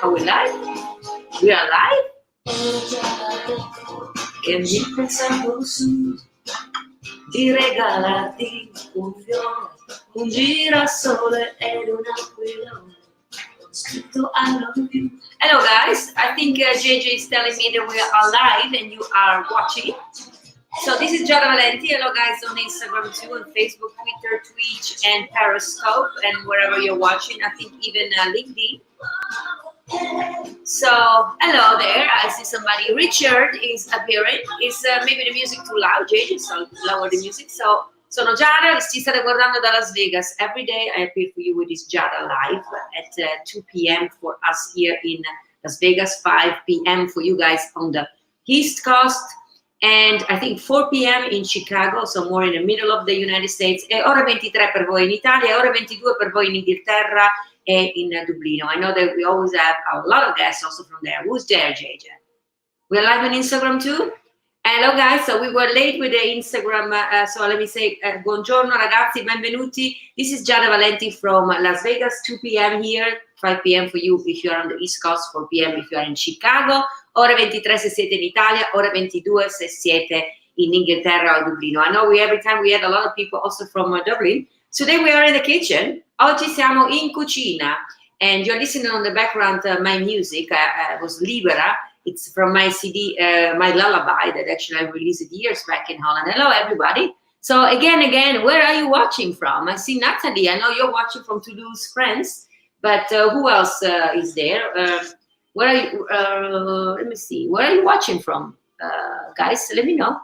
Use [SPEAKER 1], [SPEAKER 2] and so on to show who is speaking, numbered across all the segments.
[SPEAKER 1] Are we live? We are live? Che mi pensavo su di regalarti un fiore, un girasole ed un aquilone. Scritto I love you. Hello guys, I think JJ is telling me that we are live and you are watching. So this is Giada Valenti. Hello guys on Instagram too, on Facebook, Twitter, Twitch, and Periscope, and wherever you're watching. I think even LinkedIn. So hello there. I see somebody. Richard is appearing. Is maybe the music too loud, JJ? So lower the music. So sono Giada. Ci state guardando da Las Vegas. Every day I appear for you with this Giada live at 2 p.m. for us here in Las Vegas, 5 p.m. for you guys on the East Coast. And I think 4 p.m. in Chicago, so more in the middle of the United States, e ore 23 per voi in Italia, e ore 22 per voi in Inghilterra e in Dublino. I know that we always have a lot of guests also from there. Who's there, JJ? We're live on Instagram too? Hello guys, so we were late with the Instagram, so let me say buongiorno ragazzi, benvenuti. This is Giada Valenti from Las Vegas, 2 p.m. here, 5 p.m. for you if you're on the East Coast, 4 p.m. if you're in Chicago, ore 23 se siete in Italia, ore 22 se siete in Inghilterra o Dublino. I know every time we had a lot of people also from Dublin. Today we are in the kitchen. Oggi siamo in cucina, and you're listening on the background my music. Was Libera. It's from my CD, my lullaby that actually I released years back in Holland. Hello, everybody. So again, where are you watching from? I see Natalie. I know you're watching from Toulouse, France. But who else is there? Where are you? Let me see. Where are you watching from, guys? Let me know.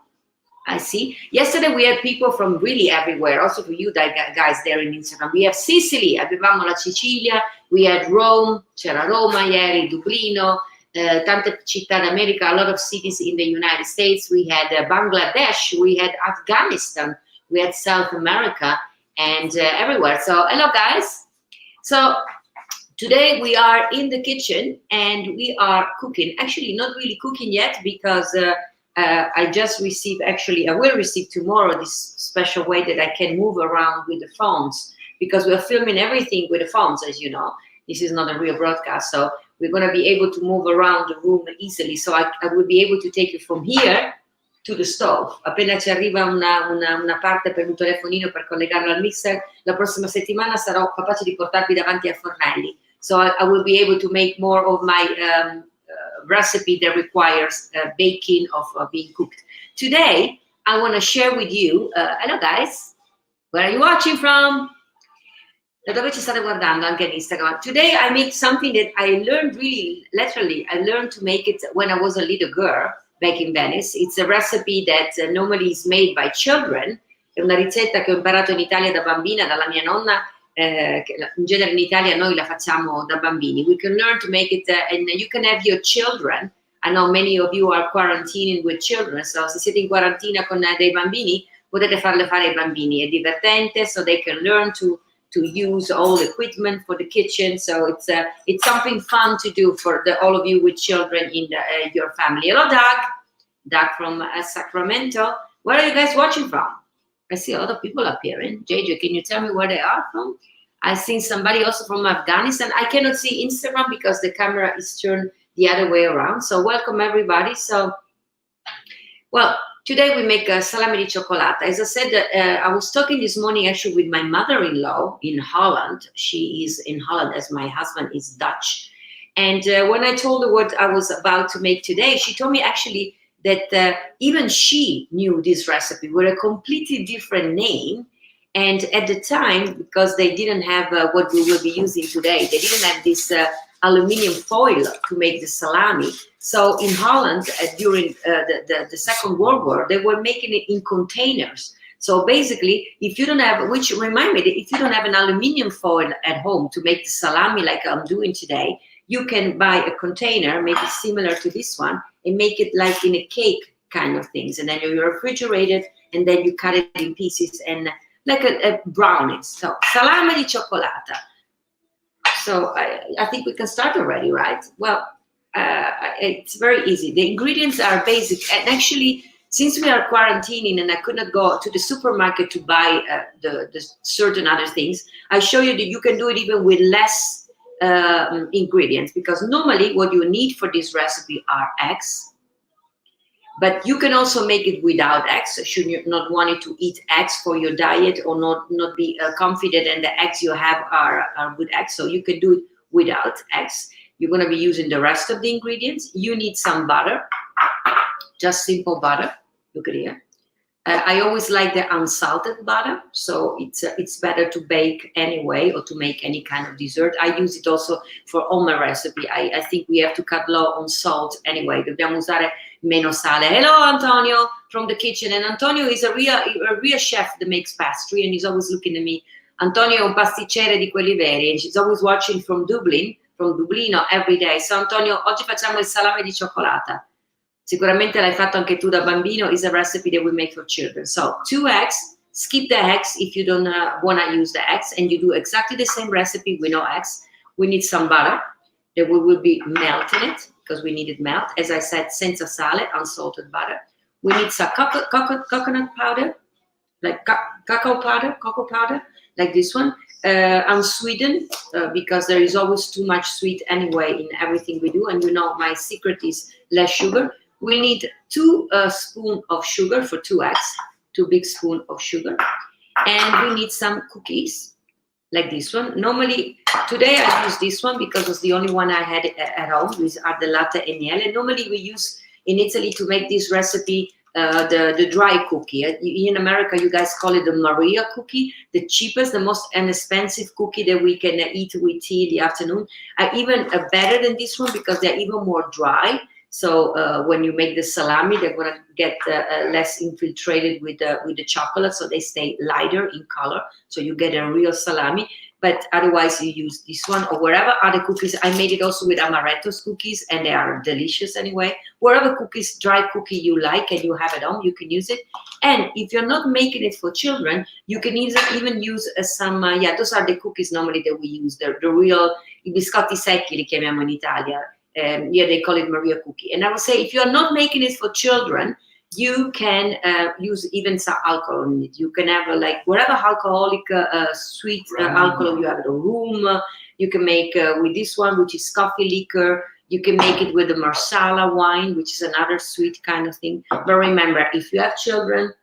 [SPEAKER 1] I see. Yesterday we had people from really everywhere. Also for you guys there in Instagram. We have Sicily. Avevamo la Sicilia. We had Rome. C'era Roma ieri, Dublino. Tante città d'America, a lot of cities in the United States. We had Bangladesh, we had Afghanistan, we had South America, and everywhere. So hello guys. So today we are in the kitchen and we are cooking. Actually not really cooking yet because I just received, actually I will receive tomorrow this special way that I can move around with the phones, because we're filming everything with the phones, as you know. This is not a real broadcast, so we're going to be able to move around the room easily. So I will be able to take you from here to the stove. Appena ci arriva una parte per un telefonino per collegarlo al mixer, la prossima settimana sarò capace di portarvi davanti ai fornelli. So I will be able to make more of my recipe that requires baking of being cooked. Today, I want to share with you, hello guys, where are you watching from? Da dove ci state guardando anche on Instagram. Today I make something that I learned really, literally, I learned to make it when I was a little girl back in Venice. It's a recipe that normally is made by children. È una ricetta che ho imparato in Italia da bambina, dalla mia nonna, che in genere in Italia noi la facciamo da bambini. We can learn to make it, and you can have your children. I know many of you are quarantining with children, so se siete in quarantina con dei bambini, potete farle fare ai bambini. È divertente, so they can learn to use all the equipment for the kitchen. So it's something fun to do for all of you with children in your family. Hello, Doug from Sacramento. Where are you guys watching from? I see a lot of people appearing. JJ, can you tell me where they are from? I've seen somebody also from Afghanistan. I cannot see Instagram because the camera is turned the other way around. So welcome everybody. So, well, today we make a salami di cioccolata. As I said, I was talking this morning actually with my mother-in-law in Holland. She is in Holland as my husband is Dutch. And when I told her what I was about to make today, she told me actually that even she knew this recipe with a completely different name. And at the time, because they didn't have what we will be using today, they didn't have this aluminum foil to make the salami. So in Holland, during the Second World War, they were making it in containers. So basically, if you don't have, which remind me, if you don't have an aluminum foil at home to make the salami like I'm doing today, you can buy a container, maybe similar to this one, and make it like in a cake kind of things. And then you refrigerate it, and then you cut it in pieces and like a brownie. So salami di cioccolata. So I think we can start already, right? Well, it's very easy. The ingredients are basic, and actually, since we are quarantining and I could not go to the supermarket to buy the certain other things, I show you that you can do it even with less ingredients, because normally what you need for this recipe are eggs, but you can also make it without eggs. Should you not want it to eat eggs for your diet, or not be confident and the eggs you have are good eggs, so you can do it without eggs. You're going to be using the rest of the ingredients. You need some butter, just simple butter. Look at here. I always like the unsalted butter, so it's better to bake anyway, or to make any kind of dessert. I use it also for all my recipe. I think we have to cut low on salt anyway. Dobbiamo usare meno sale. Hello, Antonio, from the kitchen. And Antonio is a real chef that makes pastry, and he's always looking at me. Antonio è un pasticcere di quelli veri, and she's always watching from Dublino every day. So Antonio, oggi facciamo il salame di cioccolata. Sicuramente l'hai fatto anche tu da bambino. Is a recipe that we make for children. So 2 eggs, skip the eggs if you don't want to use the eggs, and you do exactly the same recipe with no eggs. We need some butter that we will be melting it, because we need it melt. As I said, senza sale, unsalted butter. We need some coconut powder, like cocoa powder, like this one. Unsweetened, because there is always too much sweet anyway in everything we do, and you know my secret is less sugar. We need 2 spoons of sugar for 2 eggs, 2 big spoons of sugar, and we need some cookies like this one. Normally, today I use this one because it's the only one I had at home. These are the latte e miele. Normally we use in Italy to make this recipe the dry cookie. In America, you guys call it the Maria cookie, the cheapest, the most inexpensive cookie that we can eat with tea in the afternoon. Even better than this one, because they're even more dry. So when you make the salami, they're gonna get less infiltrated with the chocolate, so they stay lighter in color. So you get a real salami. But otherwise, you use this one or wherever other cookies. I made it also with amaretto's cookies, and they are delicious anyway. Wherever cookies, dry cookie you like and you have at home, you can use it. And if you're not making it for children, you can even use some, those are the cookies normally that we use, the real, I biscotti secchi li chiamiamo in Italia. They call it Maria cookie. And I would say, if you're not making it for children, you can use even some alcohol in it. You can have like whatever alcoholic sweet alcohol you have in the room. You can make with this one, which is coffee liquor. You can make it with the marsala wine, which is another sweet kind of thing. But remember, if you have children,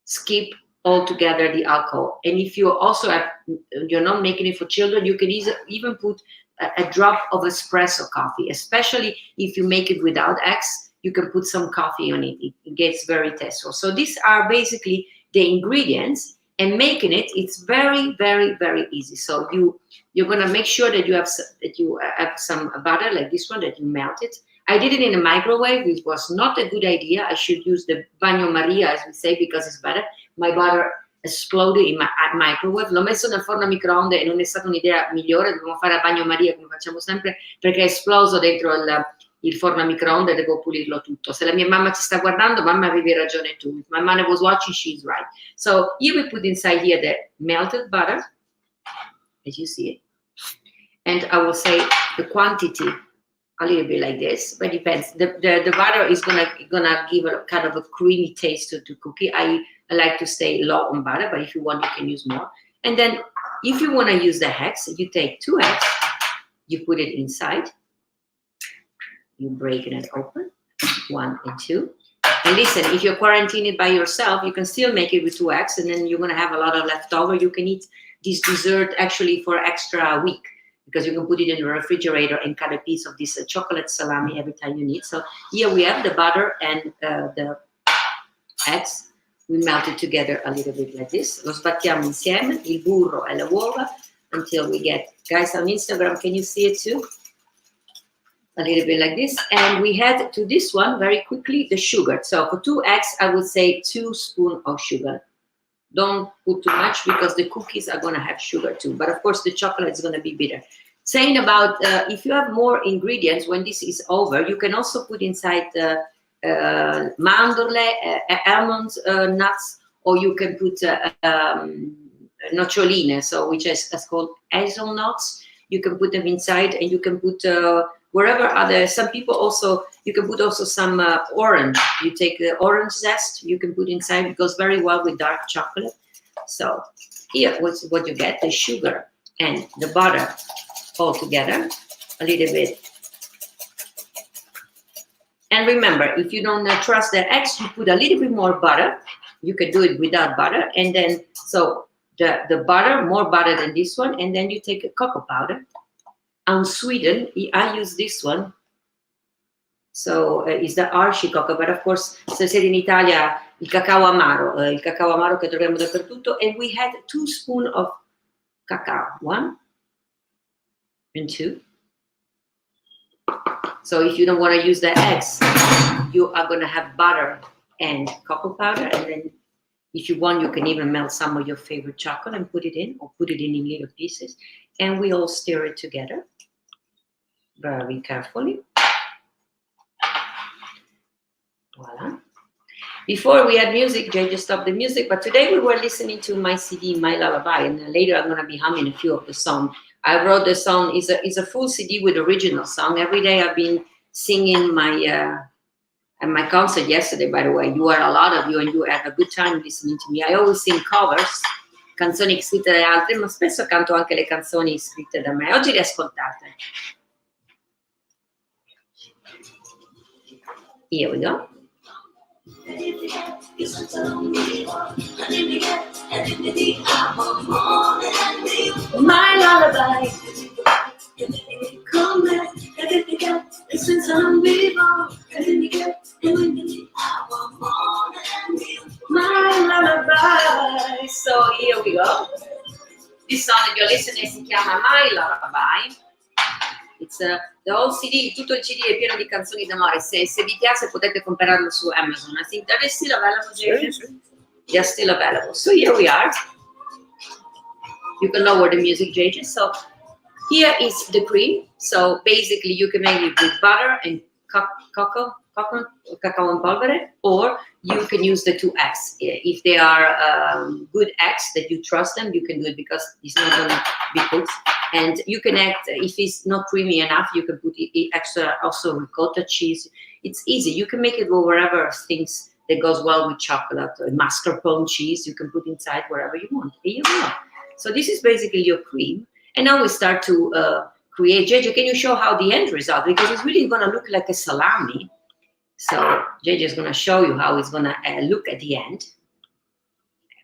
[SPEAKER 1] skip altogether the alcohol. And if you also have, you're not making it for children, you can even put a drop of espresso coffee, especially if you make it without eggs. You can put some coffee on it. It gets very tasteful. So these are basically the ingredients, and making it's very, very, very easy. So you're gonna make sure that you have some butter like this one, that you melt it. I did it in a microwave. It was not a good idea. I should use the bagno Maria, as we say, because it's better. My butter exploded in my microwave. L'ho messo nel forno a microonde e non è stata un'idea migliore. Dobbiamo fare a bagno Maria come facciamo sempre, perché è esploso dentro il forno a microonde, devo pulirlo tutto. Se la mia mamma ci sta guardando, mamma avevi ragione tu. If my mother was watching, she's right. So here we put inside here the melted butter, as you see it. And I will say the quantity a little bit like this, but it depends. The butter is gonna give a kind of a creamy taste to cookie. I like to stay low on butter, but if you want, you can use more. And then if you want to use the eggs, you take 2 eggs, you put it inside. You break it open, 1 and 2. And listen, if you're quarantined by yourself, you can still make it with 2 eggs, and then you're going to have a lot of leftover. You can eat this dessert actually for extra week, because you can put it in the refrigerator and cut a piece of this chocolate salami every time you need. So here we have the butter and the eggs. We melt it together a little bit like this. Lo sbattiamo insieme, il burro e le uova, until we get, guys on Instagram, can you see it too? A little bit like this. And we add to this one very quickly the sugar. So for 2 eggs, I would say 2 spoons of sugar. Don't put too much, because the cookies are going to have sugar too. But of course, the chocolate is going to be bitter. Saying about if you have more ingredients, when this is over, you can also put inside mandorle, almonds, nuts, or you can put noccioline, so which is called hazelnuts. You can put them inside, and you can put wherever other, some people also, you can put also some orange. You take the orange zest, you can put inside. It goes very well with dark chocolate. So here, what's what you get, the sugar and the butter all together, a little bit. And remember, if you don't trust the eggs, you put a little bit more butter. You can do it without butter. And then, so the butter, more butter than this one. And then you take a cocoa powder. Unsweetened, I use this one. So it's the Archie cocoa, but of course, se siete in Italia, il cacao amaro che troviamo dappertutto. And we had 2 spoons of cacao, 1 and 2. So if you don't want to use the eggs, you are going to have butter and cocoa powder. And then if you want, you can even melt some of your favorite chocolate and put it in, or put it in little pieces. And we all stir it together very carefully. Voila. Before we had music, Jay just stopped the music, but today we were listening to my CD, My Lullaby, and later I'm going to be humming a few of the songs. I wrote the song, it's a full CD with original song. Every day I've been singing my, at my concert yesterday, by the way, you are a lot of you and you had a good time listening to me. I always sing covers, canzoni scritte da altri, ma spesso canto anche le canzoni scritte da me. Oggi le ascoltate. Here we go. My lullaby, come back, my lullaby. So here we go. This song that you're listening si chiama My Lullaby. It's the whole CD, tutto il CD è pieno di canzoni d'amore. Se vi piace potete comprarlo su Amazon. I think that is still available, James. They're still available. So here we are. You can lower the music, JJ. So here is the cream. So basically you can make it with butter and cacao in polvere, or you can use the 2 eggs. If they are good eggs that you trust them, you can do it because it's not going to be cooked. And you can add, if it's not creamy enough, you can put extra also ricotta cheese. It's easy. You can make it with wherever things that goes well with chocolate, or mascarpone cheese. You can put inside wherever you want. Here you go. So this is basically your cream. And now we start to create. JJ, can you show how the end result? Because it's really going to look like a salami. So JJ is going to show you how it's going to look at the end.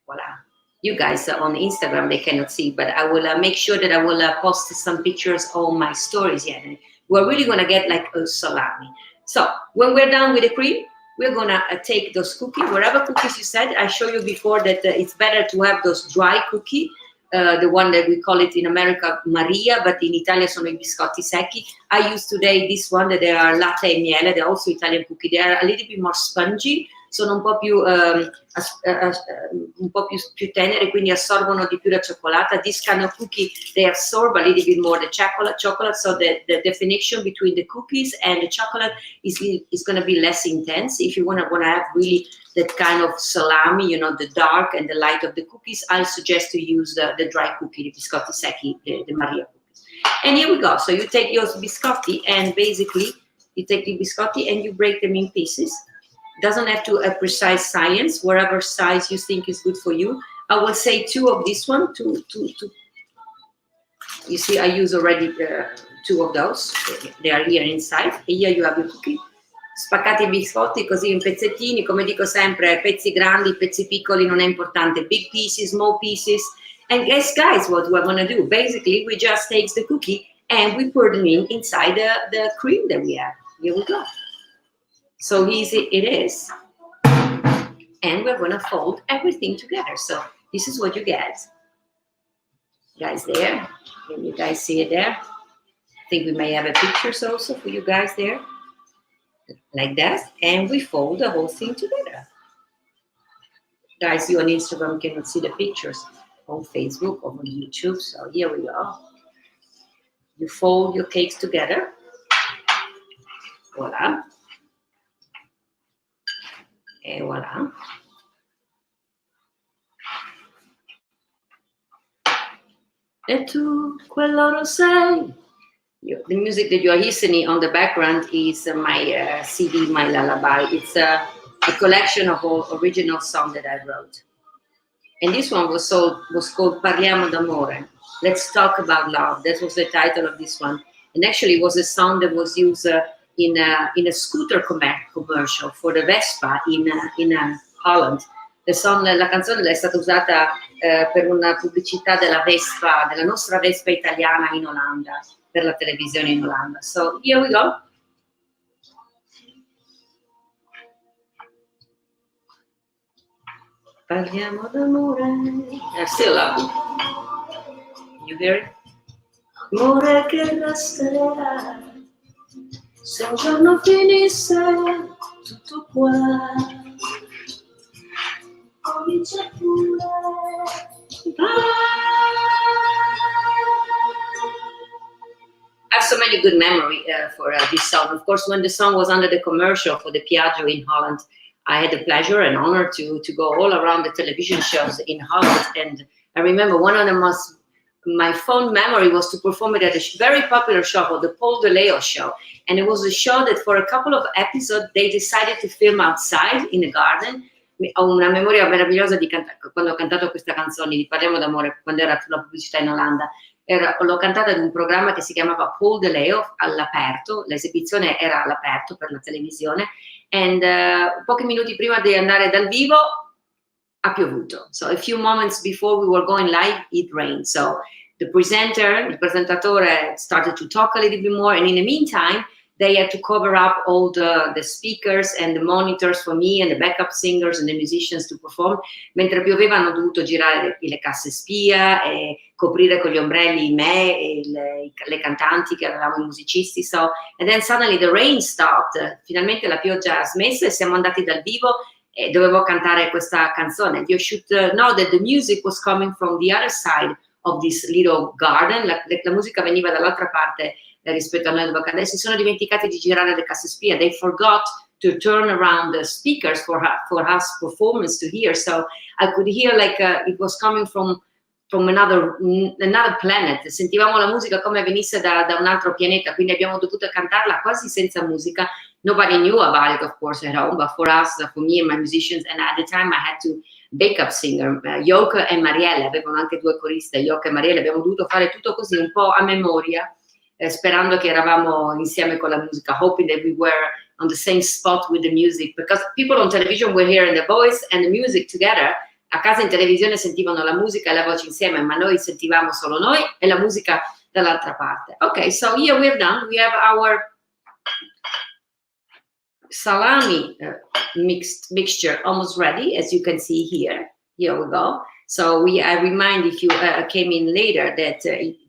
[SPEAKER 1] Voila. You guys on Instagram, they cannot see, but I will make sure that I will post some pictures on my stories. Yeah, we're really going to get like a salami. So when we're done with the cream, we're going to take those cookies, whatever cookies you said. I showed you before that it's better to have those dry cookies. The one that we call it in America Maria, but in Italia sono I biscotti secchi. I use today this one that they are latte e miele. They're also Italian cookie. They are a little bit more spongy, sono un po' più tenere, quindi assorbono di più la cioccolata. This kind of cookie, they absorb a little bit more the chocolate. So the definition between the cookies and the chocolate is going to be less intense. If you want to have really that kind of salami, you know, the dark and the light of the cookies, I suggest to use the dry cookie, the biscotti secchi, the Maria cookies. And here we go. So you take your biscotti and basically you take the biscotti and you break them in pieces. Doesn't have to a precise science, whatever size you think is good for you. I will say 2 of this one, two. You see, I use already 2 of those. They are here inside. And here you have your cookie. Spaccate I biscotti così in pezzettini, come dico sempre, pezzi grandi, pezzi piccoli, non è importante. Big pieces, small pieces. And guys, what we're gonna do? Basically, we just take the cookie and we pour them inside the cream that we have. Here we go. So easy it is. And we're gonna fold everything together. So this is what you get. Guys there, can you guys see it there? I think we may have a pictures also for you guys there. Like that. And we fold the whole thing together. Guys, you on Instagram cannot see the pictures on Facebook or on YouTube. So here we go. You fold your cakes together. Voila. E voilà. E tu quell'oro sei, The music that you are listening on the background is my CD, My Lullaby. It's a collection of all original songs that I wrote. And this one was called Parliamo d'amore. Let's talk about love. That was the title of this one. And actually, it was a song that was used in a scooter commercial for the Vespa in Holland. La canzone è stata usata per una pubblicità della Vespa, della nostra Vespa italiana in Olanda, per la televisione in Olanda. So here we go. Parliamo d'amore. I still love it. You hear it? Amore che resterà se un giorno finisse tutto qua. Comincia pure. I have so many good memory for this song. Of course, when the song was under the commercial for the Piaggio in Holland, I had the pleasure and honor to go all around the television shows in Holland. And I remember one of the my fond memory was to perform it at a very popular show called the Paul De Leo show. And it was a show that for a couple of episodes, they decided to film outside in the garden. Ho una memoria meravigliosa di quando ho cantato questa canzone di Parliamo d'amore, quando era sulla pubblicità in Olanda. L'ho cantata ad un programma che si chiamava Paul De Leo all'aperto, l'esibizione era all'aperto per la televisione, e pochi minuti prima di andare dal vivo ha piovuto. So a few moments before we were going live, it rained. So the il presentatore started to talk a little bit more, and in the meantime, they had to cover up all the speakers and the monitors for me and the backup singers and the musicians to perform. Mentre pioveva hanno dovuto girare le casse spia e coprire con gli ombrelli me e le cantanti che avevamo, i musicisti. So, and then suddenly the rain stopped. Finalmente la pioggia ha smesso e siamo andati dal vivo e dovevo cantare questa canzone. You should know that the music was coming from the other side of this little garden. La musica veniva dall'altra parte rispetto a noi dove cantare. Si sono dimenticati di girare le casse spia. They forgot to turn around the speakers for us performance to hear. So I could hear like it was coming from another planet. Sentivamo la musica come venisse da un altro pianeta, quindi abbiamo dovuto cantarla quasi senza musica. Nobody knew about it, of course, at home, but for us, for me and my musicians, and at the time I had to backup singer, Joke e Marielle, avevano anche due coriste, Joke e Marielle, abbiamo dovuto fare tutto così, un po' a memoria, sperando che eravamo insieme con la musica, hoping that we were on the same spot with the music, because people on television were hearing the voice and the music together. A casa in televisione sentivano la musica e la voce insieme, ma noi sentivamo solo noi e la musica dall'altra parte. Okay, so here we're done. We have our salami mixture almost ready, as you can see here. Here we go. So I remind, if you came in later, that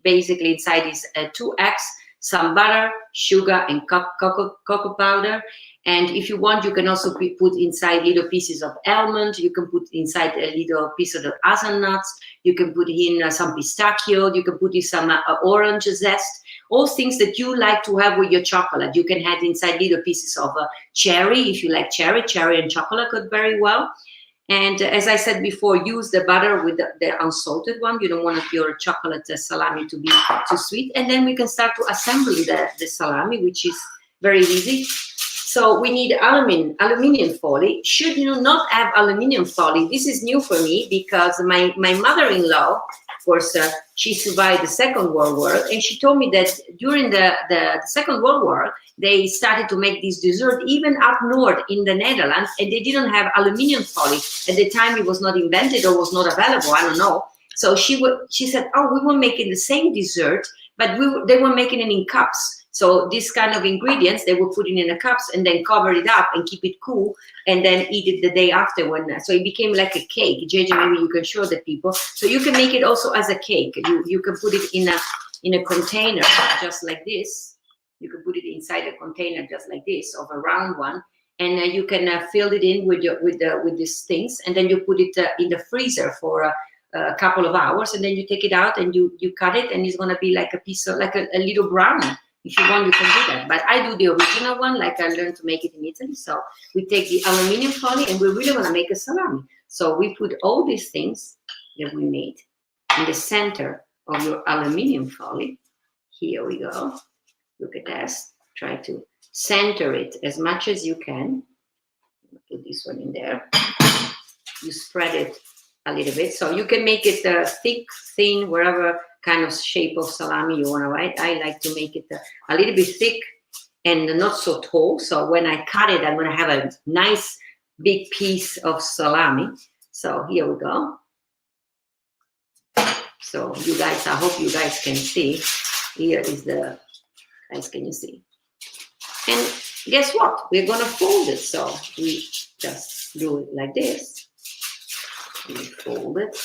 [SPEAKER 1] basically inside is 2 eggs, some butter, sugar, and cocoa powder. And if you want, you can also put inside little pieces of almond. You can put inside a little piece of the hazelnuts. You can put in some pistachio. You can put in some orange zest. All things that you like to have with your chocolate. You can add inside little pieces of cherry. If you like cherry and chocolate go very well. And as I said before, use the butter with the unsalted one. You don't want your chocolate salami to be too sweet. And then we can start to assemble the salami, which is very easy. So we need aluminium foil. Should you not have aluminium foil? This is new for me because my mother-in-law, of course, she survived the Second World War, and she told me that during the Second World War, they started to make this dessert even up north in the Netherlands, and they didn't have aluminium foil. At the time, it was not invented or was not available, I don't know. So she said, oh, we were making the same dessert, but they were making it in cups. So this kind of ingredients, they were putting in the cups and then cover it up and keep it cool and then eat it the day after. So it became like a cake. JJ, maybe you can show the people. So you can make it also as a cake. You can put it in a container just like this. You can put it inside a container just like this, of a round one. And you can fill it in with these things. And then you put it in the freezer for a couple of hours. And then you take it out and you cut it. And it's going to be like a piece of, like a little brownie. If you want, you can do that. But I do the original one, like I learned to make it in Italy. So we take the aluminium foil and we really want to make a salami. So we put all these things that we made in the center of your aluminium foil. Here we go. Look at this. Try to center it as much as you can. Put this one in there. You spread it a little bit, so you can make it thick, thin, wherever kind of shape of salami you want to write. I like to make it a little bit thick and not so tall. So when I cut it, I'm going to have a nice big piece of salami. So here we go. So you guys, I hope you guys can see. Here is the, guys, can you see? And guess what? We're going to fold it. So we just do it like this. We fold it.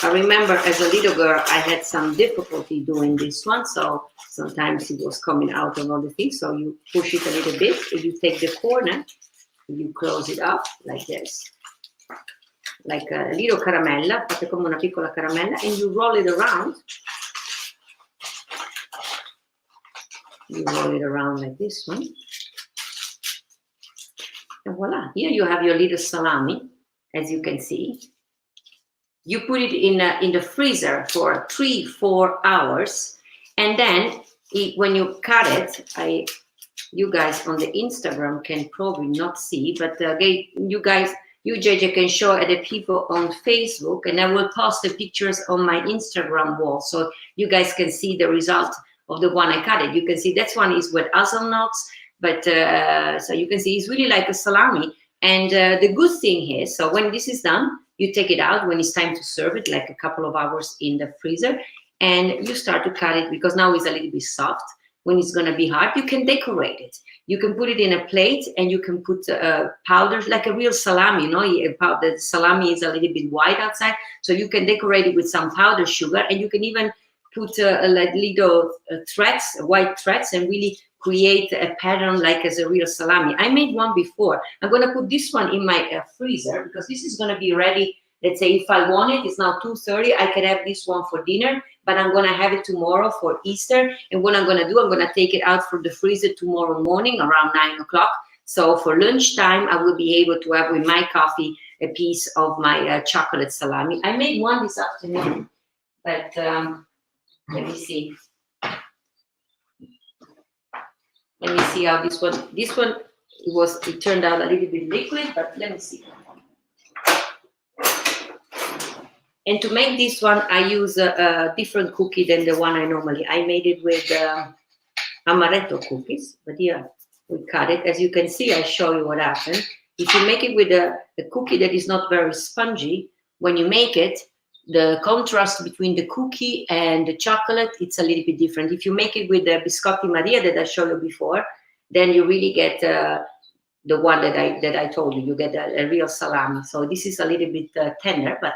[SPEAKER 1] I remember as a little girl, I had some difficulty doing this one. So sometimes it was coming out on all the things. So you push it a little bit. And you take the corner, you close it up like this. Like a little caramella, fate come una piccola caramella, and you roll it around. You roll it around like this one. And voila, here you have your little salami, as you can see. You put it in the freezer for 3-4 hours, and then when you cut it, you guys on the Instagram can probably not see, but you guys, you JJ can show it the people on Facebook, and I will post the pictures on my Instagram wall, so you guys can see the result of the one I cut it. You can see that one is with hazelnuts, but so you can see it's really like a salami. And the good thing is, so when this is done, you take it out when it's time to serve it, like a couple of hours in the freezer, and you start to cut it because now it's a little bit soft. When it's going to be hard, you can decorate it. You can put it in a plate, and you can put powder, like a real salami, you know, the salami is a little bit white outside, so you can decorate it with some powdered sugar, and you can even put like little threads, white threads, and really create a pattern like as a real salami. I made one before. I'm going to put this one in my freezer because this is going to be ready. Let's say if I want it, it's now 2:30. I can have this one for dinner, but I'm going to have it tomorrow for Easter. And what I'm going to do, I'm going to take it out from the freezer tomorrow morning around 9 o'clock. So for lunchtime, I will be able to have with my coffee a piece of my chocolate salami. I made one this afternoon, but let me see. Let me see how this one, it turned out a little bit liquid, but let me see. And to make this one, I use a different cookie than the one I normally. I made it with amaretto cookies, but here we cut it. As you can see, I show you what happened. If you make it with a cookie that is not very spongy, when you make it, the contrast between the cookie and the chocolate, it's a little bit different. If you make it with the biscotti Maria that I showed you before, then you really get the one that I told you. You get a real salami. So this is a little bit tender, but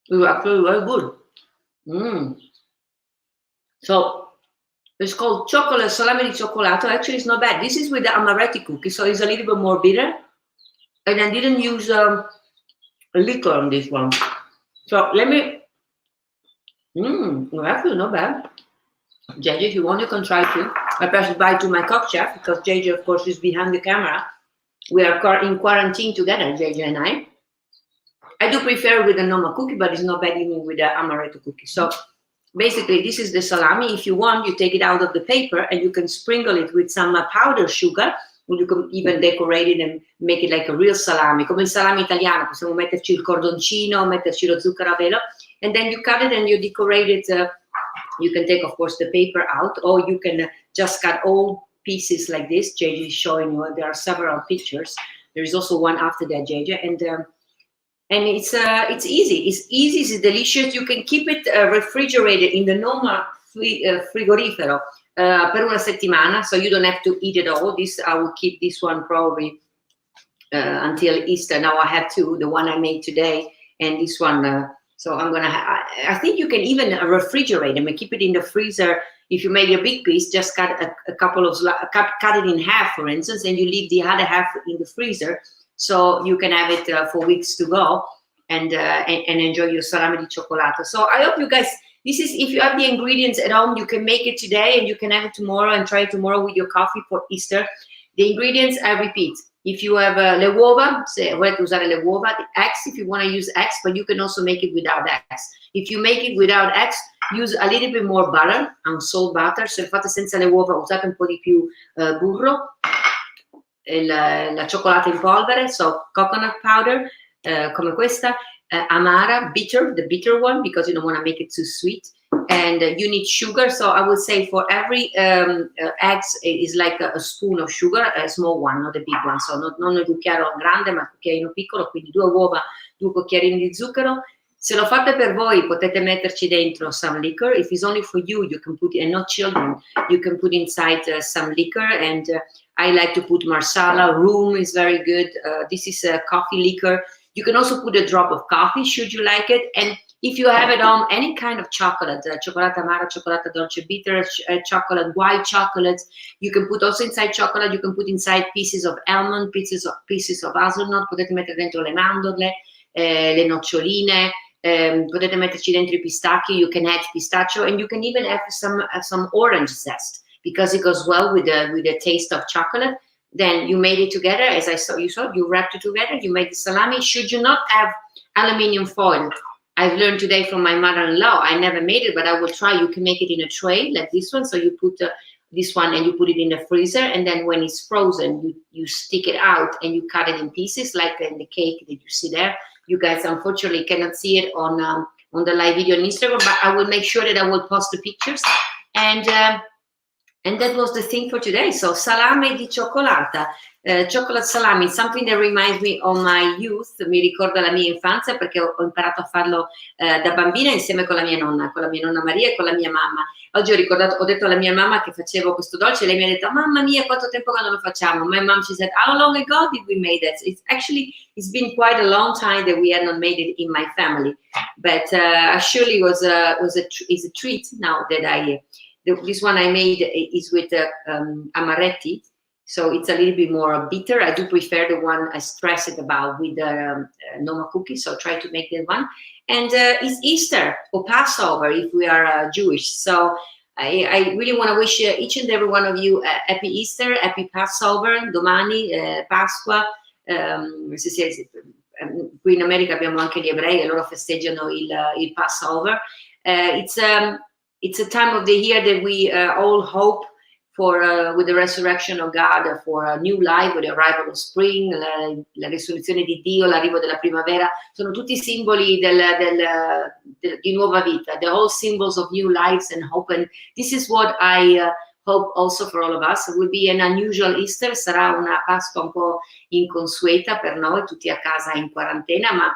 [SPEAKER 1] it was actually very good. So it's called chocolate salami di cioccolato. Actually, it's not bad. This is with the amaretti cookie, so it's a little bit more bitter. And I didn't use liquor on this one. So let me, actually not bad. JJ, if you want, you can try too. I pass it by to my cook chef because JJ, of course, is behind the camera. We are in quarantine together, JJ and I. I do prefer with a normal cookie, but it's not bad even with the amaretto cookie. So basically, this is the salami. If you want, you take it out of the paper and you can sprinkle it with some powdered sugar. You can even decorate it and make it like a real salami, come il salami italiano. Possiamo metterci il cordoncino, metterci lo zucchero a velo, and then you cut it and you decorate it. You can take, of course, the paper out, or you can just cut all pieces like this. JJ is showing you. There are several pictures. There is also one after that, JJ, and it's easy. It's easy. It's delicious. You can keep it refrigerated in the normal frigorifero. Per una settimana, so you don't have to eat it all. This I will keep this one probably until Easter. Now I have two, the one I made today and this one. So I'm gonna. I think you can even refrigerate them and keep it in the freezer. If you make a big piece, just cut a couple of cut it in half, for instance, and you leave the other half in the freezer, so you can have it for weeks to go and enjoy your salami di cioccolato. So I hope you guys. This is, if you have the ingredients at home, you can make it today and you can have it tomorrow and try it tomorrow with your coffee for Easter. The ingredients, I repeat,
[SPEAKER 2] If you have le uova, se volete usare le uova, the eggs, if you want to use eggs, but you can also make it without eggs. If you make it without eggs, use a little bit more butter, unsalt butter. Se fate senza le uova, usate un po' di più burro, la cioccolata in polvere, so coconut powder, come questa, amara, bitter, the bitter one, because you don't want to make it too sweet. And you need sugar, so I would say for every eggs is like a spoon of sugar, a small one, not a big one, so non il cucchiaio grande ma il cucchiaino piccolo, quindi 2 uova, 2 cucchiaini di zucchero. Se lo fate per voi potete metterci dentro some liquor. If it's only for you, you can put, and not children, you can put inside some liquor, and I like to put marsala, rum is very good. This is a coffee liquor. You can also put a drop of coffee, should you like it. And if you have at home any kind of chocolate, cioccolata amara, cioccolata dolce bitter, chocolate, white chocolate, you can put also inside chocolate, you can put inside pieces of almond, pieces of hazelnut, potete mettere dentro le mandorle, le noccioline, potete metterci dentro I pistacchi, you can add pistachio, and you can even add some orange zest, because it goes well with the taste of chocolate. Then you made it together, as you wrapped it together, you made the salami. Should you not have aluminium foil, I've learned today from my mother-in-law, I never made it, but I will try. You can make it in a tray like this one. So you put this one and you put it in the freezer, and then when it's frozen, you stick it out and you cut it in pieces, like in the cake that you see there. You guys unfortunately cannot see it on the live video on Instagram, but I will make sure that I will post the pictures. And that was the thing for today. So salame di cioccolata, chocolate salami, something that reminds me of my youth, mi ricorda la mia infanzia, perché ho imparato a farlo da bambina insieme con la mia nonna Maria e con la mia mamma. Oggi ho detto alla mia mamma che facevo questo dolce, e lei mi ha detto, mamma mia, quanto tempo che non lo facciamo. My mom, she said, how long ago did we make that? It's been quite a long time that we had not made it in my family, but surely is a treat now that this one I made is with amaretti, so it's a little bit more bitter. I do prefer the one I stress it about with the Noma cookies, so try to make that one. And it's Easter or Passover if we are Jewish. So I really want to wish each and every one of you a happy Easter, happy Passover, domani, Pasqua. Qui in America abbiamo anche gli ebrei e loro festeggiano il Passover. It's a time of the year that we all hope for, with the resurrection of God, for a new life, with the arrival of spring, la risurrezione di Dio, l'arrivo della primavera. Sono tutti simboli di nuova vita. They're all symbols of new lives and hope. And this is what I hope also for all of us. It will be an unusual Easter. Sarà una Pasqua un po' inconsueta per noi, tutti a casa in quarantena, ma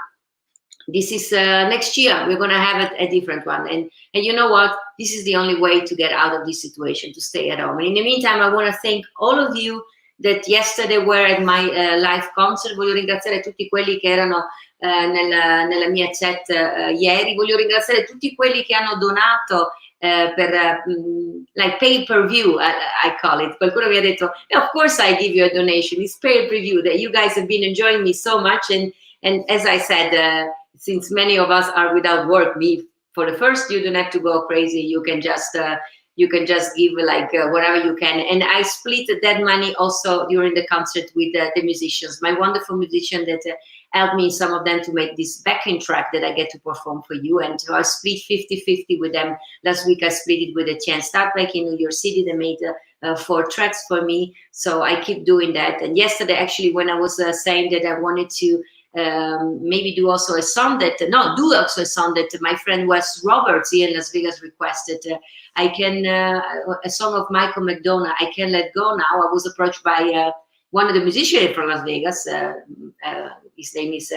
[SPEAKER 2] this is next year we're going to have a different one, and you know what, this is the only way to get out of this situation, to stay at home. And in the meantime, I want to thank all of you that yesterday were at my live concert. Voglio ringraziare tutti quelli che erano nella mia chat ieri. Voglio ringraziare tutti quelli che hanno donato per like pay per view, I call it. Qualcuno mi ha detto, of course I give you a donation, it's pay per view, that you guys have been enjoying me so much. And as I said, since many of us are without work, for the first, you don't have to go crazy. You can just give like whatever you can. And I split that money also during the concert with the musicians, my wonderful musician that helped me, some of them, to make this backing track that I get to perform for you. And so I split 50-50 with them. Last week I split it with a Chance Startback in New York City. They made 4 tracks for me. So I keep doing that. And yesterday, actually, when I was saying that I wanted to maybe do also a song that my friend Wes Roberts here in Las Vegas requested. A song of Michael McDonough, I Can't Let Go Now. I was approached by one of the musicians from Las Vegas. His name is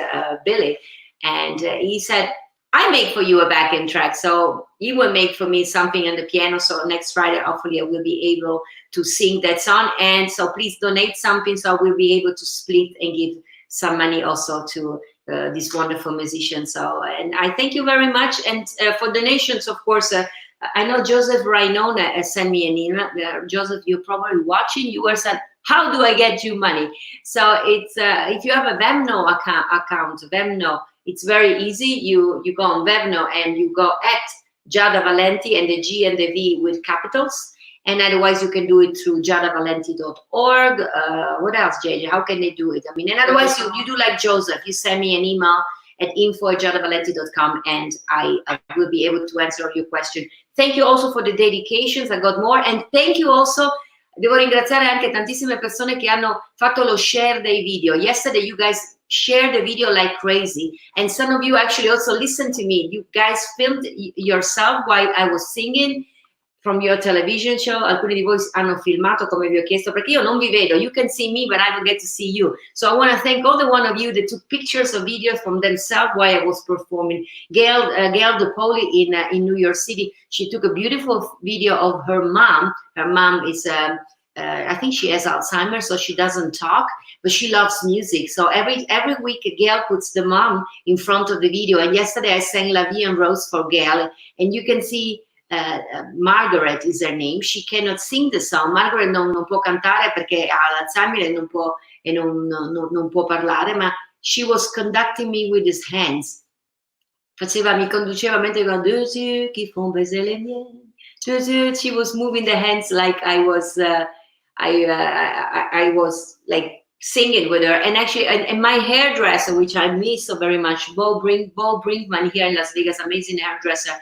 [SPEAKER 2] Billy, and he said, I make for you a backing track. So he will make for me something on the piano. So next Friday, hopefully I will be able to sing that song. And so please donate something so I will be able to split and give some money also to this wonderful musician. So, and I thank you very much. And for donations, of course, I know Joseph Rainona sent me an email. Joseph, you're probably watching. You were saying, how do I get you money? So it's if you have a Venmo account, Venmo, it's very easy. You go on Venmo and you go at Giada Valenti, and the G and the V with capitals. And otherwise, you can do it through giadavalenti.org. What else, JJ? How can they do it? I mean, and otherwise, you do like Joseph. You send me an email at info@giadavalenti.com, and I will be able to answer all your questions. Thank you also for the dedications. I got more. And thank you also. Devo ringraziare anche tantissime persone che hanno fatto lo share dei video. Yesterday, you guys shared the video like crazy. And some of you actually also listened to me. You guys filmed yourself while I was singing from your television show. Alcuni di voi hanno filmato come vi ho chiesto, perché io non vi vedo. You can see me, but I don't get to see you. So I want to thank all the one of you that took pictures or videos from themselves while I was performing. Gail DePoli in New York City, she took a beautiful video of her mom. Her mom is, I think she has Alzheimer's, so she doesn't talk, but she loves music. So every week, Gail puts the mom in front of the video. And yesterday I sang La Vie en Rose for Gail, and you can see Margaret is her name. She cannot sing the song. Margaret non può cantare perché ha l'Alzheimer e non può parlare, ma she was conducting me with his hands. Mi conduceva mentre con deux yeux qui font baiser les miens. Deux yeux. She was moving the hands like I was like singing with her. And actually, and my hairdresser, which I miss so very much, Bo Brinkman here in Las Vegas, amazing hairdresser.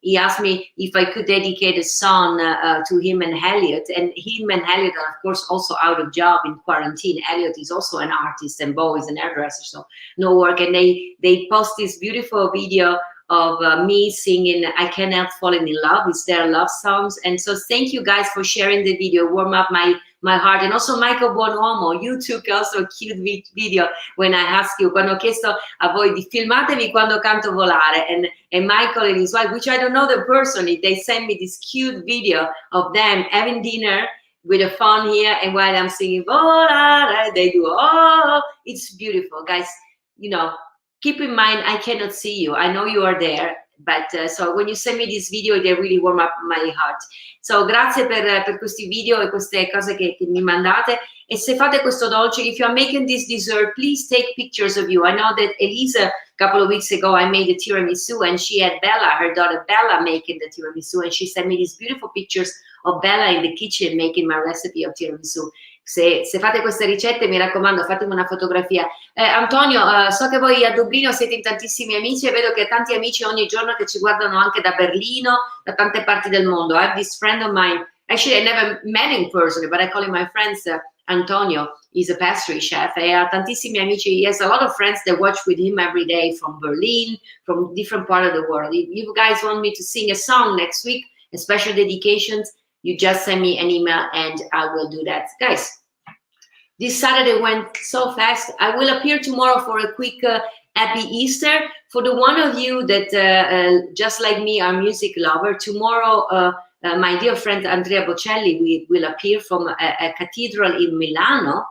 [SPEAKER 2] He asked me if I could dedicate a song to him and Elliot. And him and Elliot are, of course, also out of job in quarantine. Elliot is also an artist and Bo is an hairdresser, so no work. And they post this beautiful video of me singing I Can't Help Falling in Love. It's their love songs. And so thank you guys for sharing the video, warm up my heart. And also Michael Buonuomo, you took also a cute video when I asked you, quando ho chiesto a voi di filmatevi quando canto Volare, and Michael and his wife, which I don't know them personally, they sent me this cute video of them having dinner with a phone here, and while I'm singing Volare, they do, oh, it's beautiful, guys. You know, keep in mind, I cannot see you. I know you are there, but so when you send me this video, they really warm up my heart. So grazie per questi video e queste cose che mi mandate. E se fate questo dolce, if you're making this dessert, please take pictures of you. I know that Elisa, a couple of weeks ago, I made a tiramisu, and she had Bella, her daughter Bella, making the tiramisu, and she sent me these beautiful pictures of Bella in the kitchen making my recipe of tiramisu. Se fate queste ricette, mi raccomando, fatemi una fotografia. Antonio, so che voi a Dublino siete in tantissimi amici e vedo che tanti amici ogni giorno che ci guardano anche da Berlino, da tante parti del mondo. I have this friend of mine, actually I never met him personally, but I call him my friend Antonio. He's a pastry chef. E ha tantissimi amici. He has a lot of friends that watch with him every day from Berlin, from different part of the world. If you guys want me to sing a song next week, a special dedications, you just send me an email and I will do that. Guys, this Saturday went so fast. I will appear tomorrow for a quick happy Easter. For the one of you that, just like me, are music lover, tomorrow my dear friend Andrea Bocelli will appear from a cathedral in Milano.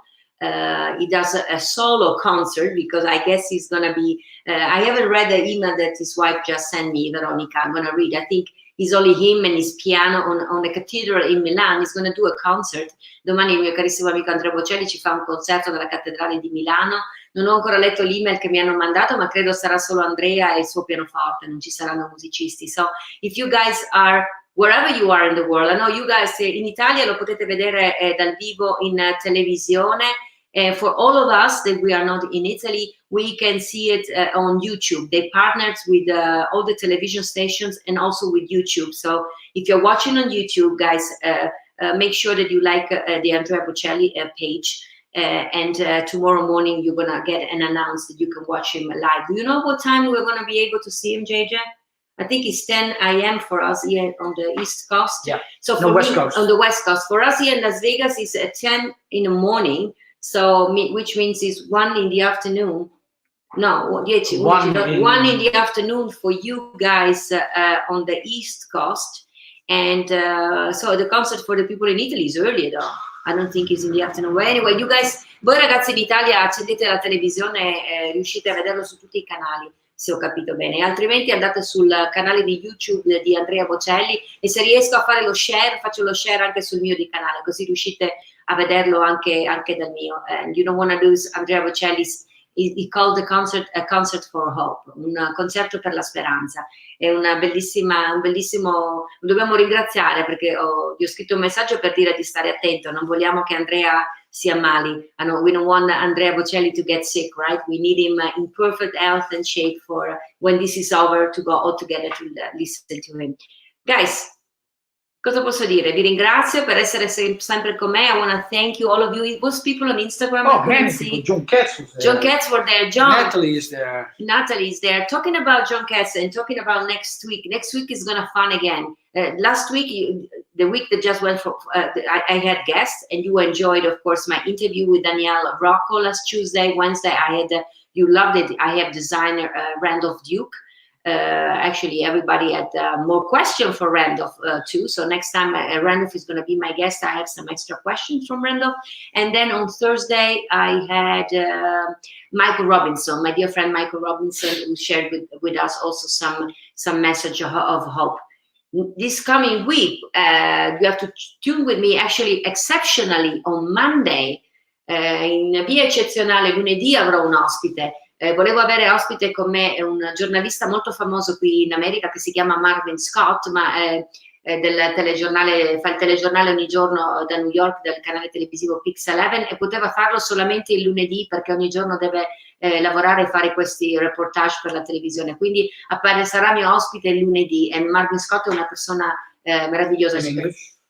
[SPEAKER 2] He does a solo concert because I guess he's going to be, I haven't read the email that his wife just sent me, Veronica. I'm going to read. I think it's only him and his piano on a cathedral in Milan. He's going to do a concert. Domani il mio carissimo amico Andrea Bocelli ci fa un concerto nella cattedrale di Milano. Non ho ancora letto l'email che mi hanno mandato, ma credo sarà solo Andrea e il suo pianoforte, non ci saranno musicisti. So if you guys are wherever you are in the world, I know you guys in Italia lo potete vedere dal vivo in televisione. For all of us that we are not in Italy, we can see it on YouTube. They partnered with all the television stations and also with YouTube. So if you're watching on YouTube, guys, make sure that you like the Andrea Bocelli page. And tomorrow morning, you're going to get an announcement that you can watch him live. Do you know what time we're going to be able to see him, JJ? I think it's 10 a.m. for us here on the East Coast.
[SPEAKER 3] Yeah,
[SPEAKER 2] so
[SPEAKER 3] on the West Coast.
[SPEAKER 2] On the West Coast. For us here in Las Vegas, it's at 10 in the morning. So, which means it's 1 in the afternoon. No, 1 in the afternoon for you guys on the East Coast. And so the concert for the people in Italy is earlier though. I don't think it's in the afternoon. But anyway, you guys, voi ragazzi d'Italia accendete la televisione e riuscite a vederlo su tutti i canali, se ho capito bene. Altrimenti andate sul canale di YouTube di Andrea Bocelli e se riesco a fare lo share, faccio lo share anche sul mio di canale, così riuscite a vederlo anche dal mio. And you don't want to lose Andrea Bocelli's He called the concert A Concert for Hope, un concerto per la speranza. È un bellissimo, lo dobbiamo ringraziare perché gli ho scritto un messaggio per dire di stare attento, non vogliamo che Andrea si ammali. We don't want Andrea Bocelli to get sick, right? We need him in perfect health and shape for when this is over to go all together to listen to him. Guys, cosa posso dire? Vi ringrazio per essere sempre con me. I want to thank you, all of you. It was people on Instagram.
[SPEAKER 3] Oh, many people. John Katz was there.
[SPEAKER 2] John Katz were there.
[SPEAKER 3] Natalie is there.
[SPEAKER 2] Natalie is there. Talking about John Katz and talking about next week. Next week is going to fun again. Last week, the week that just went, I had guests, and you enjoyed, of course, my interview with Danielle Rocco last Tuesday. Wednesday, you loved it. I have designer Randolph Duke. Actually, everybody had more questions for Randolph too. So next time Randolph is going to be my guest, I have some extra questions from Randolph. And then on Thursday, I had Michael Robinson, my dear friend Michael Robinson, who shared with us also some message of hope. This coming week, you have to tune with me. Actually, exceptionally on Monday, in via eccezionale lunedì avrò un ospite. Volevo avere ospite con me un giornalista molto famoso qui in America che si chiama Marvin Scott, ma del telegiornale, fa il telegiornale ogni giorno da New York, del canale televisivo Pix11, e poteva farlo solamente il lunedì perché ogni giorno deve lavorare e fare questi reportage per la televisione. Quindi sarà mio ospite il lunedì, e Marvin Scott è una persona meravigliosa.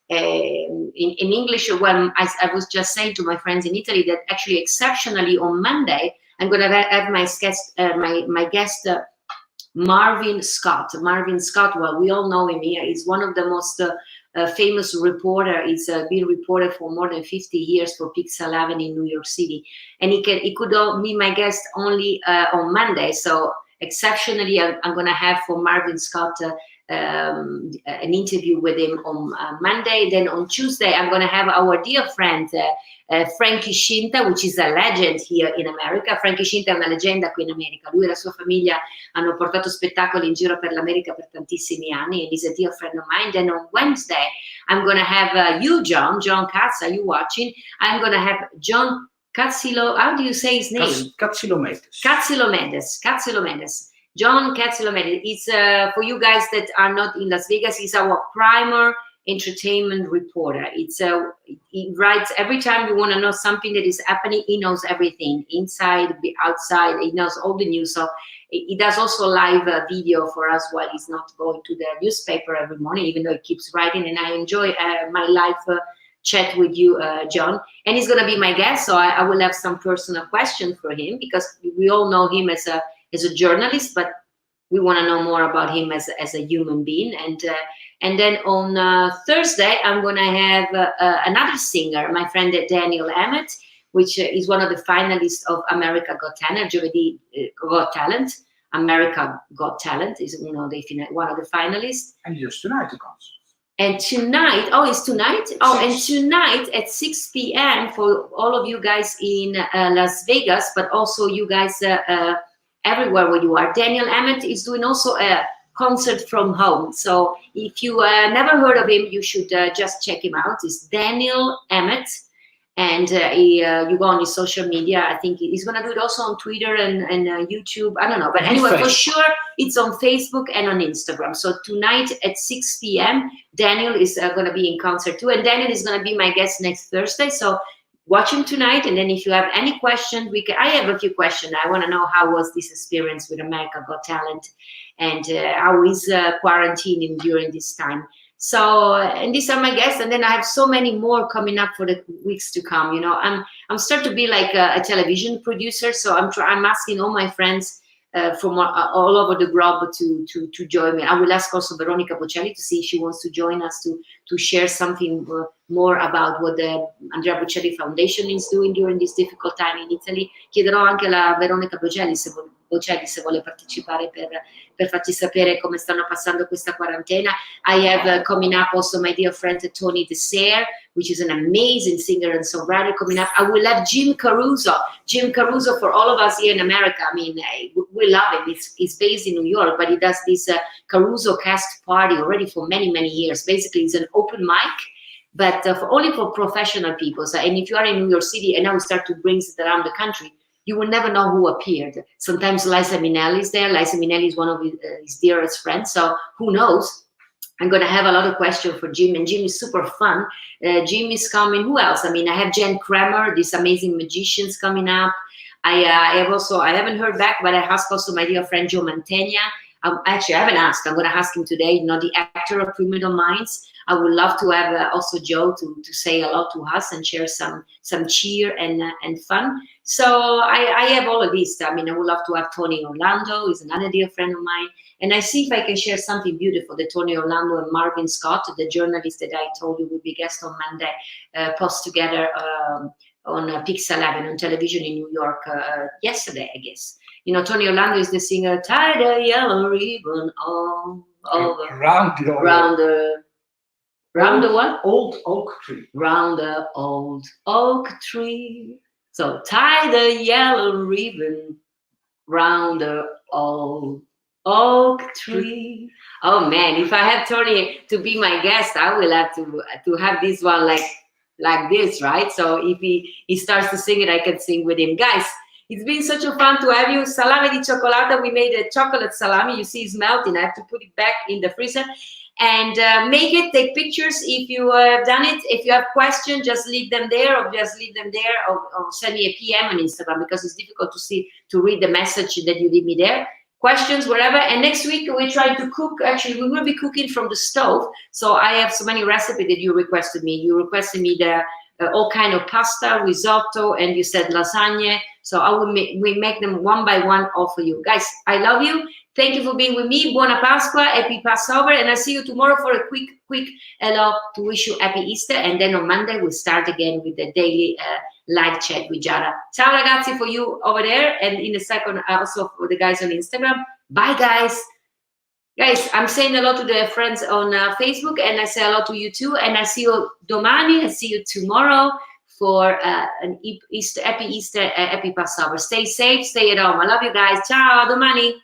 [SPEAKER 2] In English, well, I was just saying to my friends in Italy that actually exceptionally on Monday, I'm going to have my guest, Marvin Scott. Marvin Scott, well, we all know him here. He's one of the most famous reporter. He's been reporter for more than 50 years for Pix11 in New York City. And he could be my guest only on Monday. So exceptionally, I'm going to have for Marvin Scott an interview with him on Monday. Then on Tuesday, I'm going to have our dear friend, Frankie Scinta, which is a legend here in America. Frankie Scinta è una leggenda qui in America. Lui e la sua famiglia hanno portato spettacoli in giro per l'America per tantissimi anni, and he's a dear friend of mine. Then on Wednesday, I'm going to have you, John Katz, are you watching? I'm going to have John Cazzilo, how do you say his name?
[SPEAKER 3] Katzilomedes.
[SPEAKER 2] John Katzilomedes. It's for you guys that are not in Las Vegas, he's our primer entertainment reporter. He writes every time you want to know something that is happening. He knows everything, inside, outside. He knows all the news. So he does also live video for us while he's not going to the newspaper every morning, even though he keeps writing. And I enjoy my live chat with you, John. And he's going to be my guest, so I will have some personal questions for him, because we all know him as a journalist, but we want to know more about him as a human being. And then on Thursday, I'm going to have another singer, my friend Daniel Emmett, which is one of the finalists of America Got Talent, Giovedì Got Talent. America Got Talent is one of the finalists.
[SPEAKER 3] And just tonight, the concert.
[SPEAKER 2] And tonight, it's tonight? And tonight at 6 p.m. for all of you guys in Las Vegas, but also you guys everywhere where you are. Daniel Emmett is doing also a concert from home. So if you never heard of him, you should just check him out. It's Daniel Emmett. And you go on his social media. I think he's going to do it also on Twitter and YouTube. I don't know. But anyway, for sure, it's on Facebook and on Instagram. So tonight at 6 p.m., Daniel is going to be in concert too. And Daniel is going to be my guest next Thursday. So watch him tonight. And then if you have any questions, I have a few questions. I want to know how was this experience with America Got Talent, and how is quarantining during this time. So, and these are my guests, and then I have so many more coming up for the weeks to come. You know, I'm starting to be like a television producer, so I'm asking all my friends from all over the globe to join me. I will ask also Veronica Bocelli to see if she wants to join us to share something more about what the Andrea Bocelli Foundation is doing during this difficult time in Italy. Chiederò anche alla Veronica Bocelli se vuole partecipare per farci sapere come stanno passando questa quarantena. I have coming up also my dear friend Tony Dessert, which is an amazing singer and songwriter coming up. I will have Jim Caruso. Jim Caruso, for all of us here in America, I mean, we love him. He's based in New York, but he does this Caruso Cast party already for many, many years. Basically, it's an open mic, but only for professional people. So, and if you are in New York City, and now we start to bring it around the country, you will never know who appeared. Sometimes Liza Minnelli is there. Liza Minnelli is one of his dearest friends, so who knows? I'm going to have a lot of questions for Jim, and Jim is super fun. Jim is coming. Who else? I mean, I have Jen Kramer, these amazing magicians coming up. I haven't heard back, but I asked also my dear friend Joe Mantegna. Actually, I haven't asked. I'm going to ask him today. You know, the actor of Criminal Minds. I would love to have also Joe to say hello to us and share some cheer and fun. So I have all of this. I mean, I would love to have Tony Orlando. He's another dear friend of mine. And I see if I can share something beautiful that Tony Orlando and Marvin Scott, the journalist that I told you will be guest on Monday, post together on Pix 11 on television in New York yesterday, I guess. You know, Tony Orlando is the singer, tie the yellow ribbon all over. Round the what?
[SPEAKER 3] Old oak tree.
[SPEAKER 2] Round the old oak tree. So tie the yellow ribbon round the old oak tree. Oh man, if I have Tony to be my guest, I will have to have this one like this, right? So if he starts to sing it, I can sing with him. Guys, it's been such a fun to have you. Salami di cioccolata. We made a chocolate salami. You see it's melting. I have to put it back in the freezer. And take pictures if you have done it. If you have questions, just leave them there, or send me a PM on Instagram, because it's difficult to read the message that you leave me there. Questions, wherever. And next week we're trying to cook. Actually, we will be cooking from the stove. So I have so many recipes that you requested me. You requested me the all kind of pasta, risotto, and you said lasagna. So I will we make them one by one all for you. Guys, I love you. Thank you for being with me. Buona Pasqua, happy Passover, and I'll see you tomorrow for a quick hello to wish you happy Easter. And then on Monday we'll start again with the daily live chat with Giada. Ciao ragazzi for you over there, and in a second also for the guys on Instagram. Bye guys. Guys, I'm saying hello to the friends on Facebook, and I say hello to you too. And I see you domani. I see you tomorrow for an happy Easter, happy Passover. Stay safe, stay at home. I love you guys. Ciao, domani.